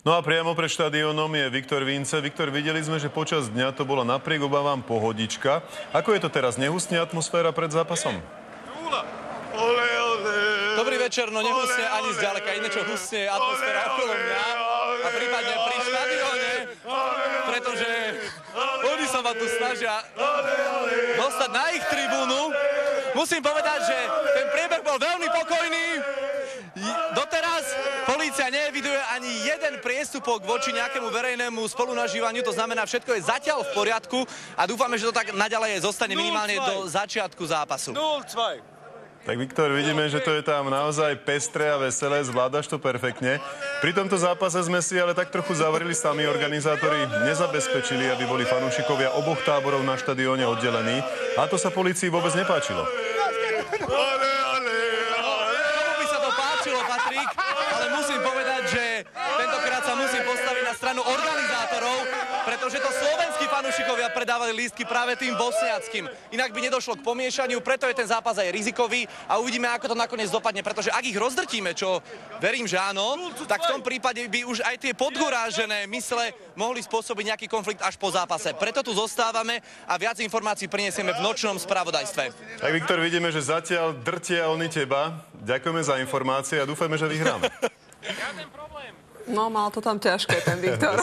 No a priamo pred štadiónom je Viktor Vince. Viktor, videli sme, že počas dňa to bola napriek obavám pohodička. Ako je to teraz? Nehustne atmosféra pred zápasom? Dobrý večer, no nehustne ani zďaleka. Iné čo hustne je atmosféra okolo mňa a prípadne pri štadióne, pretože oni sa ma tu snažia dostať na ich tribúnu. Musím povedať, že ten priebeh bol veľmi pokojný. Doteraz polícia neeviduje ani jeden priestupok voči nejakému verejnému spolunažívaniu, to znamená, všetko je zatiaľ v poriadku a dúfame, že to tak naďalej zostane minimálne do začiatku zápasu. 0-2. Tak Viktor, vidíme, že to je tam naozaj pestré a veselé, zvládaš to perfektne. Pri tomto zápase sme si ale tak trochu zavreli sami organizátori, nezabezpečili, aby boli fanúšikovia oboch táborov na štadióne oddelení a to sa polícii vôbec nepáčilo. Patrik, ale musím povedať, že tentokrát sa musím postaviť na stranu organizátorov, pretože to slovenskí fanúšikovia predávali lístky práve tým bosniackým. Inak by nedošlo k pomiešaniu, preto je ten zápas aj rizikový a uvidíme, ako to nakoniec dopadne, pretože ak ich rozdrtíme, čo verím, že áno, tak v tom prípade by už aj tie podgurážené mysle mohli spôsobiť nejaký konflikt až po zápase. Preto tu zostávame a viac informácií prinesieme v nočnom spravodajstve. Tak Viktor, vidíme, že zatiaľ drtia oni teba. Ďakujeme za informácie a dúfajme, že vyhráme. No, mal to tam ťažké, ten Viktor.